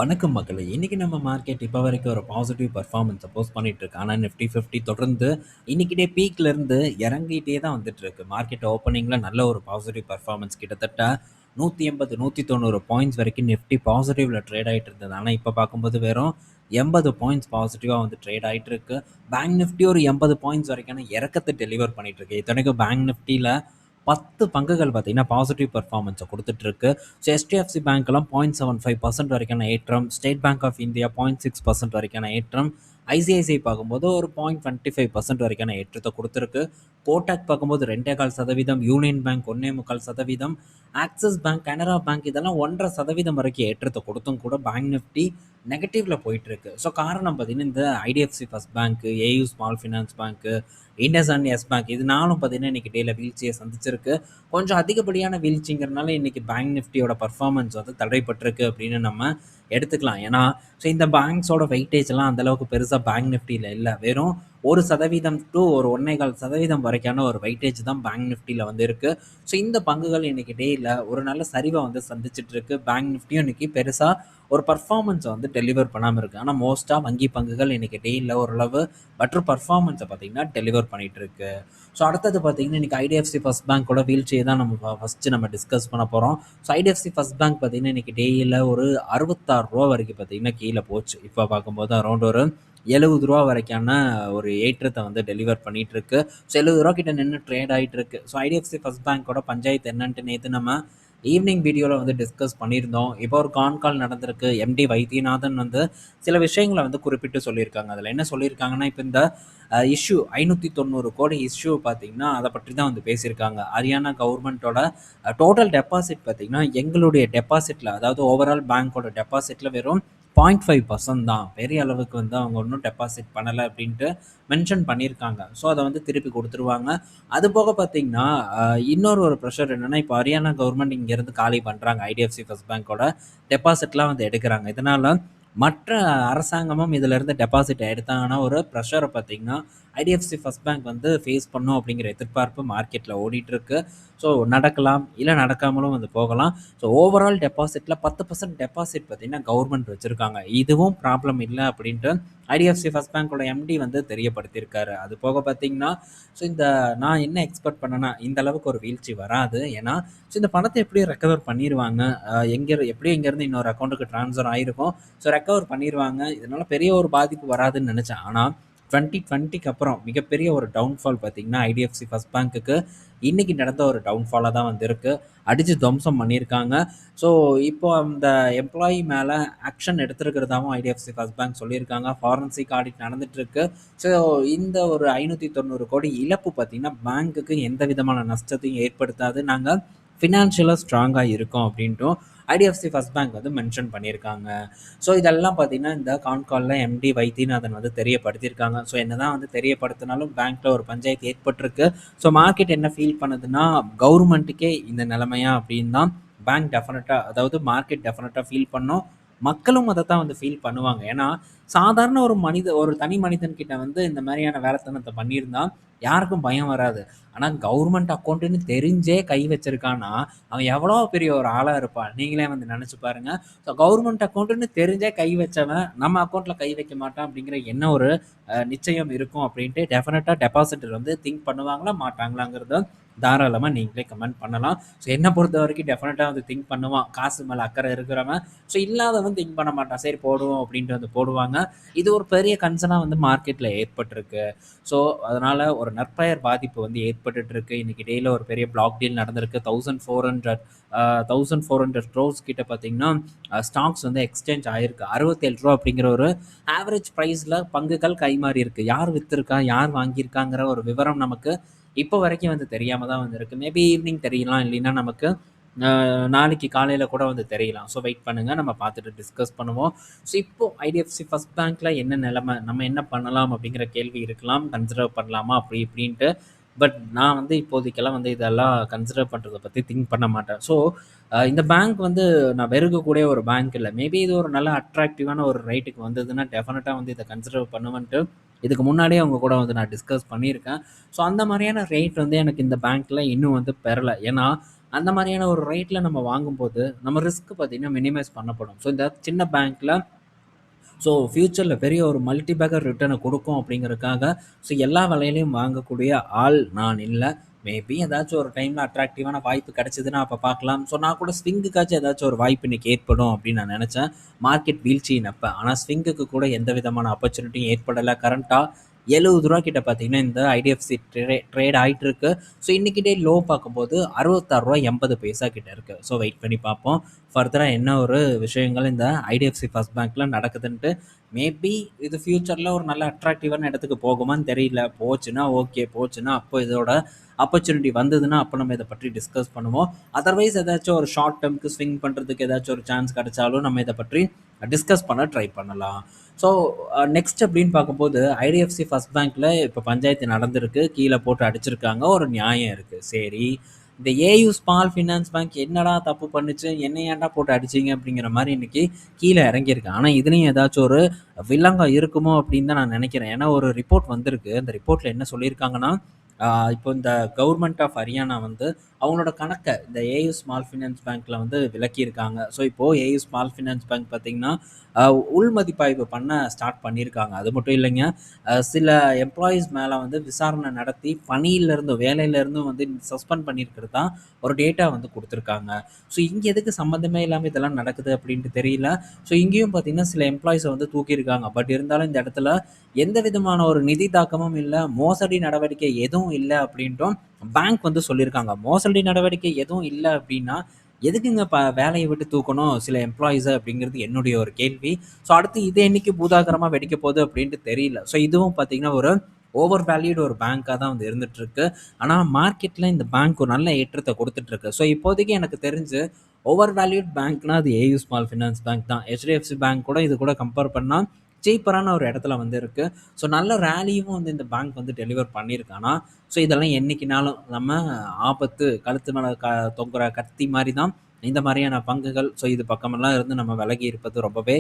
வணக்கம் மக்களே! இன்னைக்கு நம்ம மார்க்கெட் இப்போ வரைக்கும் ஒரு பாசிட்டிவ் பெர்ஃபார்மன்ஸ போஸ்ட் பண்ணிட்டு இருக்கு. ஆனா நிஃப்டி 50 தொடர்ந்து இன்னைக்கு டே பீக்ல இருந்து இறங்கிட்டே தான் வந்துட்டு இருக்கு. மார்க்கெட் ஓப்பனிங்ல நல்ல ஒரு பாசிட்டிவ் பெர்ஃபார்மன்ஸ் கிட்டத்தட்ட 180, 190 பாயிண்ட்ஸ் வரைக்கும் நிஃப்டி பாசிட்டிவ்ல ட்ரேட் ஆயிட்டு இருந்தது. ஆனா இப்ப பார்க்கும்போது வெறும் 80 பாயிண்ட்ஸ் பாசிட்டிவா வந்து ட்ரேட் ஆயிட்டு இருக்கு. பேங்க் நிஃப்டி ஒரு 80 பாயிண்ட்ஸ் வரைக்கான இறக்கத்த டெலிவர் பண்ணிட்டு இருக்கு. இத்தனைக்கும் பேங்க் நிஃப்டில 10 பங்குகள் பார்த்தீங்கன்னா பாசிட்டிவ் பெர்ஃபார்மன்ஸ குடுத்துட்டு இருக்கு. ஸோ HDFC பேங்க்லாம் 0.75% வரைக்கான ஏற்றம், ஸ்டேட் பேங்க் ஆஃப் இந்தியா 0.6% வரைக்கான ஏற்றம், ஐசிஐசிஐ பார்க்கும்போது ஒரு 0.25% வரைக்கான ஏற்றத்தை கொடுத்துருக்கு. கோட்டாக் பார்க்கும்போது 2.25%, union bank 1.25%, axis bank, Canara bank இதெல்லாம் 1.5% வரைக்கும் ஏற்றத்தை கொடுத்தும் கூட பேங்க் நிஃப்டி நெகட்டிவ்ல போயிட்டு இருக்கு. ஸோ காரணம் பார்த்தீங்கன்னா இந்த IDFC First Bank, AU Small Finance Bank, IndusInd Yes Bank இது நாளும் பார்த்தீங்கன்னா இன்னைக்கு டேல வீழ்ச்சியை சந்திச்சிருக்கு. கொஞ்சம் அதிகப்படியான வீழ்ச்சிங்கிறனால இன்னைக்கு பேங்க் நிஃப்டியோட பர்ஃபார்மன்ஸ் வந்து தடைப்பட்டிருக்கு அப்படின்னு நம்ம எடுத்துக்கலாம். ஏன்னா ஸோ இந்த பேங்க்ஸோட வெயிட்டேஜ்லாம் அந்தளவுக்கு பெருசாக பேங்க் நிஃப்டியில் இல்லை. வெறும் 1% டு ஒரு 1.25% வரைக்கான ஒரு வெயிட்டேஜ் தான் பேங்க் நிஃப்டியில் வந்து இருக்குது. ஸோ இந்த பங்குகள் இன்னைக்கு டேயில் ஒரு நல்ல சரிவை வந்து சந்திச்சிட்டு இருக்கு. பேங்க் நிஃப்டியும் இன்னைக்கு பெருசாக ஒரு பர்ஃபார்மன்ஸை வந்து டெலிவர் பண்ணாமல் இருக்குது. ஆனால் மோஸ்ட்டாக வங்கி பங்குகள் இன்னைக்கு டேயில் ஓரளவு பெட்டர் பர்ஃபார்மன்ஸை பார்த்தீங்கன்னா டெலிவர் பண்ணிட்டு இருக்கு. ஸோ அடுத்தது பார்த்தீங்கன்னா இன்னைக்கு ஐடிஎஃப்சி ஃபர்ஸ்ட் பேங்கோட வீழ்ச்சியை தான் நம்ம ஃபஸ்ட்டு நம்ம டிஸ்கஸ் பண்ண போகிறோம். ஸோ ஐடிஎஃப்சி ஃபர்ஸ்ட் பேங்க் பார்த்தீங்கன்னா இன்னைக்கு டேயில் ஒரு ரூ. 66 வரைக்கும் பார்த்தீங்கன்னா கீழே போச்சு. இப்போ பார்க்கும்போது அரௌண்ட் ஒரு ரூ. 70 வரைக்கான ஒரு ஏற்றத்தை வந்து டெலிவர் பண்ணிட்டு இருக்கு. ஸோ ரூ. 70 கிட்ட நின்று ட்ரேட் ஆகிட்டு இருக்கு. ஸோ ஐடிஎஃப்சி ஃபர்ஸ்ட் பேங்கோட பஞ்சாயத்து என்னன்ட்டு நேற்று நம்ம ஈவினிங் வீடியோவில் வந்து டிஸ்கஸ் பண்ணியிருந்தோம். இப்போ ஒரு கால் நடந்திருக்கு. எம்டி வைத்தியநாதன் வந்து சில விஷயங்களை வந்து குறிப்பிட்டு சொல்லியிருக்காங்க. அதில் என்ன சொல்லியிருக்காங்கன்னா, இப்போ இந்த இஷ்யூ 590 கோடி இஷ்யூ பார்த்தீங்கன்னா அதை பற்றி தான் வந்து பேசியிருக்காங்க. ஹரியானா கவர்மெண்ட்டோட டோட்டல் டெபாசிட் பார்த்தீங்கன்னா எங்களுடைய டெபாசிட்டில், அதாவது ஓவரால் பேங்க்கோட டெபாசிட்டில் வெறும் 0.5% தான். பெரிய அளவுக்கு வந்து அவங்க ஒன்றும் டெபாசிட் பண்ணலை அப்படின்ட்டு மென்ஷன் பண்ணியிருக்காங்க. ஸோ அதை வந்து திருப்பி கொடுத்துருவாங்க. அது போக பார்த்தீங்கன்னா இன்னொரு ஒரு ப்ரெஷர் என்னென்னா, இப்போ ஹரியானா கவர்மெண்ட் இங்கேருந்து காலி பண்ணுறாங்க. ஐடிஎஃப்சி ஃபர்ஸ்ட் பேங்கோட டெபாசிட்லாம் வந்து எடுக்கிறாங்க. இதனால் மற்ற அரசாங்கமும் இதிலேருந்து டெபாசிட் எடுத்தாங்கன்னா ஒரு ப்ரெஷரை பார்த்தீங்கன்னா ஐடிஎஃப்சி ஃபர்ஸ்ட் பேங்க் வந்து ஃபேஸ் பண்ணும் அப்படிங்கிற எதிர்பார்ப்பு மார்க்கெட்டில் ஓடிட்டுருக்கு. ஸோ நடக்கலாம், இல்லை நடக்காமலும் வந்து போகலாம். ஸோ ஓவரால் டெபாசிட்டில் 10% டெபாசிட் பார்த்தீங்கன்னா கவர்மெண்ட் வச்சுருக்காங்க. இதுவும் ப்ராப்ளம் இல்லை அப்படின்ட்டு ஐடிஎஃப்சி ஃபர்ஸ்ட் பேங்கோட எம்டி வந்து தெரியப்படுத்தியிருக்காரு. அது போக பார்த்தீங்கன்னா ஸோ இந்த நான் என்ன எக்ஸ்பெக்ட் பண்ணேன்னா, இந்த அளவுக்கு ஒரு வீழ்ச்சி வராது. ஏன்னா ஸோ இந்த பணத்தை எப்படியும் ரெக்கவர் பண்ணிடுவாங்க. எப்படியும் இங்கேருந்து இன்னொரு அக்கௌண்ட்டுக்கு ட்ரான்ஸ்ஃபர் ஆகிருக்கும். ஸோ ரெக்கவர் பண்ணிடுவாங்க. இதனால் பெரிய ஒரு பாதிப்பு வராதுன்னு நினச்சேன். ஆனால் 2020க்கு அப்புறம் மிகப்பெரிய ஒரு டவுன்ஃபால் பார்த்தீங்கன்னா ஐடிஎஃப்சி ஃபர்ஸ்ட் பேங்க்குக்கு இன்னைக்கு நடந்த ஒரு டவுன்ஃபாலாக தான் வந்து இருக்குது. அடித்து துவம்சம் பண்ணியிருக்காங்க. ஸோ இப்போ அந்த எம்ப்ளாயி மேலே ஆக்ஷன் எடுத்துருக்கிறதாவும் ஐடிஎஃப்சி ஃபர்ஸ்ட் பேங்க் சொல்லியிருக்காங்க. ஃபாரன்சிக் ஆடிட் நடந்துட்டுருக்கு. ஸோ இந்த ஒரு 590 கோடி இழப்பு பார்த்தீங்கன்னா பேங்க்குக்கு எந்த விதமான நஷ்டத்தையும் ஏற்படுத்தாது. நாங்கள் ஃபினான்ஷியலாக ஸ்ட்ராங்காக இருக்கோம் அப்படின்ட்டும் ஐடிஎஃப்சி ஃபர்ஸ்ட் பேங்க் வந்து மென்ஷன் பண்ணியிருக்காங்க. ஸோ இதெல்லாம் பார்த்தீங்கன்னா இந்த கால்ல எம்டி வைத்தியநாதன் வந்து தெரியப்படுத்தியிருக்காங்க. ஸோ என்னதான் வந்து தெரியப்படுத்தினாலும் பேங்க்கில் ஒரு பஞ்சாயத்து ஏற்பட்டிருக்கு. ஸோ மார்க்கெட் என்ன ஃபீல் பண்ணுதுன்னா, கவர்மெண்ட்டுக்கே இந்த நிலைமையா அப்படின்னு தான் பேங்க் டெஃபினட்டாக, அதாவது மார்க்கெட் டெஃபினட்டாக ஃபீல் பண்ணோம். மக்களும் அதை தான் வந்து ஃபீல் பண்ணுவாங்க. ஏன்னா சாதாரண ஒரு தனி மனிதன்கிட்ட வந்து இந்த மாதிரியான வேலைத்தனத்தை பண்ணியிருந்தா யாருக்கும் பயம் வராது. ஆனால் கவர்மெண்ட் அக்கௌண்ட்டுன்னு தெரிஞ்சே கை வச்சிருக்கான்னா அவன் எவ்வளோ பெரிய ஒரு ஆளாக இருப்பான், நீங்களே வந்து நினச்சி பாருங்கள். ஸோ கவர்மெண்ட் அக்கௌண்ட்டுன்னு தெரிஞ்சே கை வச்சவன் நம்ம அக்கௌண்ட்டில் கை வைக்க மாட்டான் அப்படிங்கிற என்ன ஒரு நிச்சயம் இருக்கும் அப்படின்ட்டு டெஃபினட்டாக டெபாசிட்டர் வந்து திங்க் பண்ணுவாங்களா மாட்டாங்களாங்கிறத தாராளமாக நீங்களே கமெண்ட் பண்ணலாம். ஸோ என்னை பொறுத்த வரைக்கும் டெஃபினட்டாக வந்து திங்க் பண்ணுவான். காசு மேலே அக்கறை இருக்கிறவன். ஸோ இல்லாதவன் திங்க் பண்ண மாட்டான். சரி போடுவோம் அப்படின்ட்டு வந்து போடுவாங்க. இது ஒரு பெரிய கன்சர்னாக வந்து மார்க்கெட்டில் ஏற்பட்டிருக்கு. ஸோ அதனால் ஒரு நற்பெயர் பாதிப்பு வந்து ஏற்பட்டுருக்கு. இன்றைக்கி டேயில் ஒரு பெரிய பிளாக் டீல் நடந்திருக்கு. 1400 க்ரோர்ஸ் கிட்ட பார்த்தீங்கன்னா ஸ்டாக்ஸ் வந்து எக்ஸ்சேஞ்ச் ஆகிருக்கு. 67 ரூபா அப்படிங்கிற ஒரு ஆவரேஜ் ப்ரைஸில் பங்குகள் கைமாறி இருக்குது. யார் விற்றுருக்கா, யார் வாங்கியிருக்காங்கிற ஒரு விவரம் நமக்கு இப்போ வரைக்கும் வந்து தெரியாமல் தான் வந்து இருக்குது. மேபி ஈவினிங் தெரியலாம், இல்லைன்னா நமக்கு நாளைக்கு காலையில் கூட வந்து தெரியலாம். ஸோ வெயிட் பண்ணுங்கள், நம்ம பார்த்துட்டு டிஸ்கஸ் பண்ணுவோம். ஸோ இப்போது ஐடிஎஃப்சி ஃபர்ஸ்ட் பேங்க்கில் என்ன நிலைமை, நம்ம என்ன பண்ணலாம் அப்படிங்கிற கேள்வி இருக்கலாம். கன்சிடர் பண்ணலாமா அப்படி இப்படின்ட்டு. பட் நான் வந்து இப்போதைக்கெல்லாம் வந்து இதெல்லாம் கன்சிடர் பண்ணுறதை பற்றி திங்க் பண்ண மாட்டேன். ஸோ இந்த பேங்க் வந்து நான் வெறுக்கக்கூடிய ஒரு பேங்க் இல்லை. மேபி இது ஒரு நல்ல அட்ராக்டிவான ஒரு ரேட்டுக்கு வந்ததுன்னா டெஃபினட்டாக வந்து இதை கன்சிடர் பண்ணுவேன்ட்டு இதுக்கு முன்னாடியே அவங்க கூட வந்து நான் டிஸ்கஸ் பண்ணியிருக்கேன். ஸோ அந்த மாதிரியான ரேட் வந்து எனக்கு இந்த பேங்க்கில் இன்னும் வந்து பெறலை. ஏன்னா அந்த மாதிரியான ஒரு ரேட்டில் நம்ம வாங்கும்போது நம்ம ரிஸ்க் பார்த்தீங்கன்னா மினிமைஸ் பண்ணப்படும். ஸோ இந்த சின்ன பேங்க்கில் ஸோ ஃப்யூச்சரில் பெரிய ஒரு மல்டி பேக்கர் ரிட்டர்னை கொடுக்கும் அப்படிங்கிறதுக்காக ஸோ எல்லா விலையிலையும் வாங்கக்கூடிய ஆள் நான் இல்லை. மேபி ஏதாச்சும் ஒரு டைமில் அட்ராக்டிவான வாய்ப்பு கிடைச்சதுன்னா அப்போ பார்க்கலாம். ஸோ நான் கூட ஸ்விங்குக்காச்சும் ஏதாச்சும் ஒரு வாய்ப்பு இன்னைக்கு ஏற்படும் அப்படின்னு நான் நினச்சேன் மார்க்கெட் வீழ்ச்சியினப்போ. ஆனால் ஸ்விங்குக்கு கூட எந்த விதமான ஆப்பர்ச்சுனிட்டியும் ஏற்படலை. கரண்ட்டாக ரூ. 70 கிட்ட பார்த்தீங்கன்னா இந்த ஐடிஎஃப்சி ட்ரேட் ஆகிட்டு இருக்கு. ஸோ இன்னைக்கு டே லோ பார்க்கும்போது ரூ. 66.80 கிட்ட இருக்கு. ஸோ வெயிட் பண்ணி பார்ப்போம் ஃபர்தராக என்ன ஒரு விஷயங்கள் இந்த ஐடிஎஃப்சி ஃபர்ஸ்ட் பேங்க்ல நடக்குதுன்ட்டு. மேபி இது ஃபியூச்சரில் ஒரு நல்ல அட்ராக்டிவான இடத்துக்கு போகுமான்னு தெரியல. போச்சுன்னா ஓகே, போச்சுன்னா அப்போ இதோட ஆப்பர்ச்சுனிட்டி வந்ததுன்னா அப்போ நம்ம இதை பற்றி டிஸ்கஸ் பண்ணுவோம். அதர்வைஸ் ஏதாச்சும் ஒரு ஷார்ட் டேர்முக்கு ஸ்விங் பண்ணுறதுக்கு ஏதாச்சும் ஒரு சான்ஸ் கிடைச்சாலும் நம்ம இதை பற்றி டிஸ்கஸ் பண்ண ட்ரை பண்ணலாம். ஸோ நெக்ஸ்ட் அப்படின்னு பார்க்கும்போது ஐடிஎஃப்சி ஃபர்ஸ்ட் பேங்க்கில் இப்போ பஞ்சாயத்து நடந்திருக்கு. கீழே போட்டு அடிச்சிருக்காங்க. ஒரு நியாயம் இருக்குது. சரி, இந்த ஏயு ஸ்மால் ஃபினான்ஸ் பேங்க் என்னடா தப்பு பண்ணுச்சு, என்ன ஏன்டா போட்டு அடிச்சிங்க அப்படிங்கிற மாதிரி இன்னைக்கு கீழே இறங்கியிருக்கு. ஆனால் இதுலேயும் ஏதாச்சும் ஒரு வில்லங்கம் இருக்குமோ அப்படின்னு தான் நான் நினைக்கிறேன். ஏன்னா ஒரு ரிப்போர்ட் வந்திருக்கு. அந்த ரிப்போர்ட்டில் என்ன சொல்லியிருக்காங்கன்னா, இப்போ இந்த கவர்மெண்ட் ஆஃப் ஹரியானா வந்து அவங்களோட கணக்கை இந்த ஏயு ஸ்மால் ஃபினான்ஸ் பேங்க்கில் வந்து விலக்கியிருக்காங்க. ஸோ இப்போது ஏயு ஸ்மால் ஃபினான்ஸ் பேங்க் பார்த்திங்கன்னா உள் மதிப்பாய்வு பண்ண ஸ்டார்ட் பண்ணியிருக்காங்க. அது மட்டும் இல்லைங்க, சில எம்ப்ளாயீஸ் மேலே வந்து விசாரணை நடத்தி பணியிலேருந்தும் வேலையிலேருந்தும் வந்து சஸ்பெண்ட் பண்ணியிருக்கிறது தான் ஒரு டேட்டா வந்து கொடுத்துருக்காங்க. ஸோ இங்கே எதுக்கு சம்மந்தமே இல்லாமல் இதெல்லாம் நடக்குது அப்படின்ட்டு தெரியல. ஸோ இங்கேயும் பார்த்திங்கன்னா சில எம்ப்ளாயீஸை வந்து தூக்கியிருக்காங்க. பட் இருந்தாலும் இந்த இடத்துல எந்த விதமான ஒரு நிதி தாக்கமும் இல்லை, மோசடி நடவடிக்கை எதுவும் இல்லை அப்படின்ட்டும் பேங்க் வந்து சொல்லியிருக்காங்க. மோசடி நடவடிக்கை எதுவும் இல்லை அப்படின்னா எதுக்குங்க வேலையை விட்டு தூக்கணும் சில எம்ப்ளாயீஸை அப்படிங்கிறது என்னுடைய ஒரு கேள்வி. ஸோ அடுத்து இது என்னைக்கு பூதாகரமாக வெடிக்க போகுது அப்படின்ட்டு தெரியல. ஸோ இதுவும் பார்த்தீங்கன்னா ஒரு ஓவர் வேல்யூடு ஒரு பேங்காக தான் வந்து இருந்துகிட்ருக்கு. ஆனால் மார்க்கெட்டில் இந்த பேங்க் ஒரு நல்ல ஏற்றத்தை கொடுத்துட்ருக்கு. ஸோ இப்போதைக்கு எனக்கு தெரிஞ்சு ஓவர் வேல்யூட் பேங்க்னா அது ஏயு ஸ்மால் ஃபினான்ஸ் பேங்க் தான். ஹெச்டிஎஃப்சி பேங்க் கூட இது கூட கம்பேர் பண்ணால் சீப்பரான ஒரு இடத்துல வந்து இருக்குது. ஸோ நல்ல ரேலியும் வந்து இந்த பேங்க் வந்து டெலிவர் பண்ணியிருக்கானா. ஸோ இதெல்லாம் என்றைக்கினாலும் நம்ம ஆபத்து கழுத்து மேலே தொங்குற கத்தி மாதிரி தான் இந்த மாதிரியான பங்குகள். ஸோ இது பக்கமெல்லாம் இருந்து நம்ம விலகி இருப்பது ரொம்பவே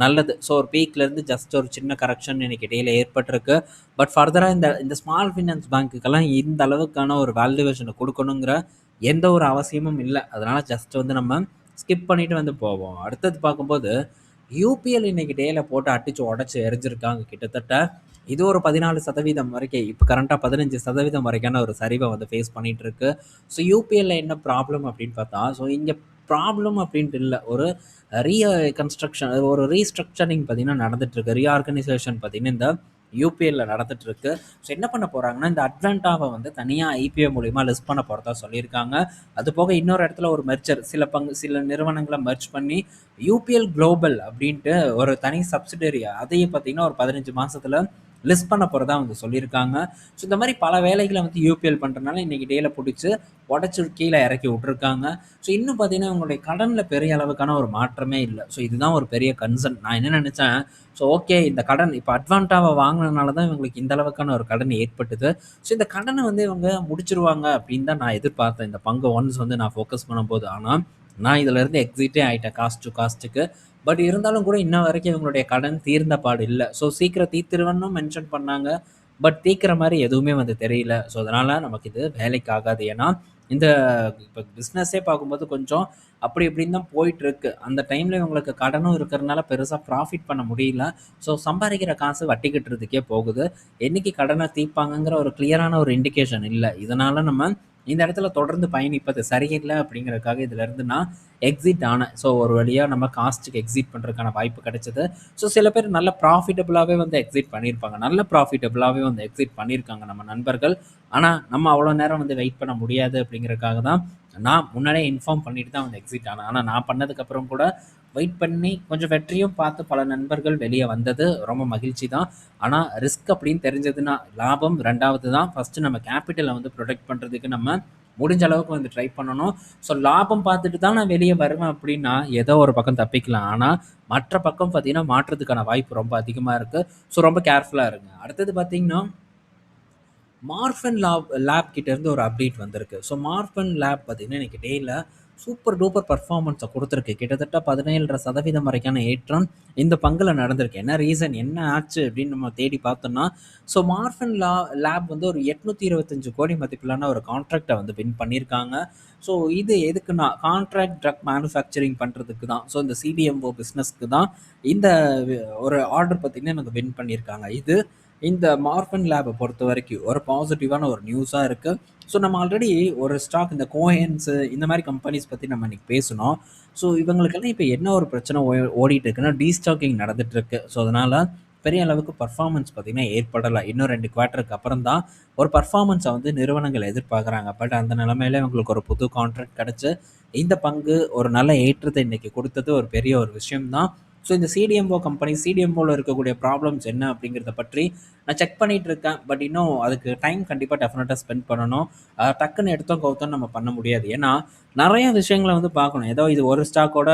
நல்லது. ஸோ ஒரு பீக்லேருந்து ஜஸ்ட் ஒரு சின்ன கரெக்ஷன் இன்னைக்கு இடையில ஏற்பட்டிருக்கு. பட் ஃபர்தராக இந்த இந்த ஸ்மால் ஃபினான்ஸ் பேங்க்குக்கெல்லாம் இந்த அளவுக்கான ஒரு வேல்யூவேஷனை கொடுக்கணுங்கிற எந்த ஒரு அவசியமும் இல்லை. அதனால் ஜஸ்ட் வந்து நம்ம ஸ்கிப் பண்ணிட்டு வந்து போவோம். அடுத்தது பார்க்கும்போது யூபிஎல் இன்னைக்கு டேல போட்டு அடிச்சு உடச்சி எரிஞ்சிருக்காங்க. கிட்டத்தட்ட இது ஒரு 14% வரைக்கும், இப்போ கரண்ட்டாக 15% வரைக்கான ஒரு சரிவை வந்து ஃபேஸ் பண்ணிட்டு இருக்கு. ஸோ யூபிஎல்ல என்ன ப்ராப்ளம் அப்படின்னு பார்த்தா, ஸோ இங்கே ப்ராப்ளம் அப்படின்ட்டு இல்லை, ஒரு ரீ கன்ஸ்ட்ரக்ஷன் ஒரு ரீஸ்ட்ரக்சரிங் பார்த்தீங்கன்னா நடந்துட்டு இருக்கு. ரீஆர்கனைசேஷன் பார்த்தீங்கன்னா இந்த யூபிஎல்ல நடந்துட்டு இருக்கு. ஸோ என்ன பண்ண போறாங்கன்னா, இந்த அட்வான்டாவை வந்து தனியாக ஐபிஓ மூலியமா லிஸ்ட் பண்ண போறதா சொல்லியிருக்காங்க. அது போக இன்னொரு இடத்துல ஒரு மெர்ஜர் சில நிறுவனங்களை மெர்ஜ் பண்ணி யூபிஎல் குளோபல் அப்படின்ட்டு ஒரு தனி சப்சிடரி அதையும் பார்த்தீங்கன்னா ஒரு 15 மாசத்துல லிஸ்ட் பண்ண போகிறதா வந்து சொல்லியிருக்காங்க. ஸோ இந்த மாதிரி பல வேலைகளை வந்து யூபிஎல் பண்ணுறதுனால இன்றைக்கி டேல பிடிச்சி உடச்சி கீழே இறக்கி விட்ருக்காங்க. ஸோ இன்னும் பார்த்தீங்கன்னா உங்களுடைய கடனில் பெரிய அளவுக்கான ஒரு மாற்றமே இல்லை. ஸோ இதுதான் ஒரு பெரிய கன்சர்ன். நான் என்ன நினச்சேன், ஸோ ஓகே இந்த கடன் இப்போ அட்வான்டாவை வாங்கினதுனால தான் இவங்களுக்கு இந்த அளவுக்கான ஒரு கடன் ஏற்பட்டுது. ஸோ இந்த கடனை வந்து இவங்க முடிச்சிருவாங்க அப்படின்னு தான் நான் எதிர்பார்த்தேன் இந்த பங்கு ஒன்ஸ் வந்து நான் ஃபோக்கஸ் பண்ணும்போது. ஆனால் நான் இதிலேருந்து எக்ஸிட்டே ஆகிட்டேன் காஸ்ட்டுக்கு. பட் இருந்தாலும் கூட இன்ன வரைக்கும் இவங்களுடைய கடன் தீர்ந்த பாடு இல்லை. ஸோ சீக்கிரம் தீர்த்துருவன்னு மென்ஷன் பண்ணாங்க. பட் தீர்க்கிற மாதிரி எதுவுமே வந்து தெரியல. ஸோ அதனால் நமக்கு இது வேலைக்கு ஆகாது. ஏன்னா இந்த இப்போ பிஸ்னஸே பார்க்கும்போது கொஞ்சம் அப்படி இப்படின்னு தான் போயிட்டுருக்கு. அந்த டைமில் இவங்களுக்கு கடனும் இருக்கிறதுனால பெருசாக ப்ராஃபிட் பண்ண முடியல. ஸோ சம்பாதிக்கிற காசு வட்டி கட்டுறதுக்கே போகுது. என்றைக்கு கடனை தீர்ப்பாங்கங்கிற ஒரு கிளியரான ஒரு இண்டிகேஷன் இல்லை. இதனால் நம்ம இந்த இடத்துல தொடர்ந்து பயணிப்பது சரியில்லை அப்படிங்கிறதுக்காக இதிலேருந்து நான் எக்ஸிட் ஆனேன். ஸோ ஒரு வழியாக நம்ம காஸ்ட்டுக்கு எக்ஸிட் பண்ணுறதுக்கான வாய்ப்பு கிடைச்சது. ஸோ சில பேர் நல்ல ப்ராஃபிட்டபுளாகவே வந்து எக்ஸிட் பண்ணியிருப்பாங்க. நல்ல ப்ராஃபிட்டபுளாகவே வந்து எக்ஸிட் பண்ணியிருக்காங்க நம்ம நண்பர்கள். ஆனால் நம்ம அவ்வளோ நேரம் வந்து வெயிட் பண்ண முடியாது அப்படிங்கிறதுக்காக தான் நான் முன்னாடியே இன்ஃபார்ம் பண்ணிட்டு தான் வந்து எக்ஸிட் ஆனேன். ஆனால் நான் பண்ணதுக்கப்புறம் கூட வெயிட் பண்ணி கொஞ்சம் வெற்றியும் பார்த்து பல நண்பர்கள் வெளியே வந்தது ரொம்ப மகிழ்ச்சி தான். ஆனால் ரிஸ்க் அப்படின்னு தெரிஞ்சதுன்னா லாபம் ரெண்டாவது தான். ஃபஸ்ட்டு நம்ம கேபிட்டலை வந்து ப்ரொடெக்ட் பண்ணுறதுக்கு நம்ம முடிஞ்ச அளவுக்கு வந்து ட்ரை பண்ணணும். ஸோ லாபம் பார்த்துட்டு தான் நான் வெளியே வருவேன் அப்படின்னா ஏதோ ஒரு பக்கம் தப்பிக்கலாம். ஆனால் மற்ற பக்கம் பார்த்தீங்கன்னா மாற்றத்துக்கான வாய்ப்பு ரொம்ப அதிகமாக இருக்குது. ஸோ ரொம்ப கேர்ஃபுல்லாக இருங்க. அடுத்தது பார்த்தீங்கன்னா மார்ஃபன் லேப் கிட்டேருந்து ஒரு அப்டேட் வந்திருக்கு. ஸோ மார்ஃபன் லேப் பார்த்தீங்கன்னா இன்றைக்கி டேயில் சூப்பர் டூப்பர் பெர்ஃபார்மன்ஸ குடுத்துருக்கு. கிட்டத்தட்ட 17.5% வரைக்கான ஏற்றம் இந்த பங்குல நடந்திருக்கு. என்ன ரீசன்? என்ன ஆச்சு? அப்படின்னு நம்ம தேடி பார்த்தோம்னா, ஸோ மார்ஃபின் லேப் வந்து ஒரு 825 கோடி மதிப்பிலான ஒரு கான்ட்ராக்ட்ட வந்து வின் பண்ணியிருக்காங்க. ஸோ இது எதுக்குன்னா, கான்ட்ராக்ட் ட்ரக் மேனுஃபேக்சரிங் பண்றதுக்கு தான். ஸோ இந்த சிடிஎம்ஓ பிசினஸ்க்கு தான் இந்த ஒரு ஆர்டர் பார்த்தீங்கன்னா, எனக்கு வின் பண்ணியிருக்காங்க. இது இந்த மார்ஃபின் லேப பொறுத்தவரைக்கும் ஒரு பாசிட்டிவான ஒரு நியூஸா இருக்கு. ஸோ நம்ம ஆல்ரெடி ஒரு ஸ்டாக் இந்த கோஹென்ஸ் இந்த மாதிரி கம்பெனிஸ் பத்தி நம்ம இன்னைக்கு பேசினோம். ஸோ இவங்களுக்கெல்லாம் இப்போ என்ன ஒரு பிரச்சனை ஓடிட்டு இருக்குன்னா, டீஸ்டாக்கிங் நடந்துட்டு இருக்கு. ஸோ அதனால பெரிய அளவுக்கு பர்ஃபார்மன்ஸ் பார்த்தீங்கன்னா ஏற்படலை. இன்னும் 2 குவார்ட்டருக்கு அப்புறம் தான் ஒரு பர்ஃபார்மன்ஸை வந்து நிறுவனங்கள் எதிர்பார்க்குறாங்க. பட் அந்த நிலைமையில இவங்களுக்கு ஒரு புது கான்ட்ராக்ட் கிடைச்சு இந்த பங்கு ஒரு நல்ல ஏற்றத்தை இன்னைக்கு கொடுத்தது ஒரு பெரிய ஒரு விஷயம் தான். ஸோ இந்த சிடிஎம்ஓ கம்பெனி, சிடிஎம்ஓவில் இருக்கக்கூடிய ப்ராப்ளம்ஸ் என்ன அப்படிங்கிறத பற்றி நான் செக் பண்ணிட்டு இருக்கேன். பட் இன்னும் அதுக்கு டைம் கண்டிப்பாக டெஃபினட்டாக ஸ்பெண்ட் பண்ணணும். டக்குன்னு எடுத்தோம் கவுத்தோன்னு நம்ம பண்ண முடியாது. ஏன்னா நிறைய விஷயங்களை வந்து பார்க்கணும். ஏதோ இது ஒரு ஸ்டாக்கோட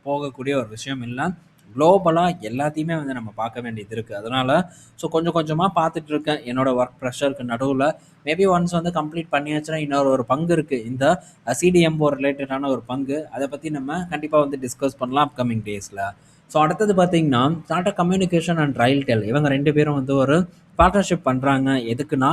போகக்கூடிய ஒரு விஷயம் இல்லை. குளோபலாக எல்லாத்தையுமே வந்து நம்ம பார்க்க வேண்டியது இருக்குது. அதனால ஸோ கொஞ்சம் கொஞ்சமாக பார்த்துட்டு இருக்கேன். என்னோட ஒர்க் ப்ரெஷருக்கு நடுவில் மேபி ஒன்ஸ் வந்து கம்ப்ளீட் பண்ணியாச்சுன்னா இன்னொரு ஒரு பங்கு இருக்குது. இந்த சிடிஎம்ஓ ரிலேட்டடான ஒரு பங்கு. அதை பற்றி நம்ம கண்டிப்பாக வந்து டிஸ்கஸ் பண்ணலாம் அப்கமிங் டேஸில். ஸோ அடுத்தது பார்த்தீங்கன்னா, டாடா கம்யூனிகேஷன் அண்ட் ரயில்டெல் இவங்க 2 பேரும் வந்து ஒரு பார்ட்னர்ஷிப் பண்ணுறாங்க. எதுக்குன்னா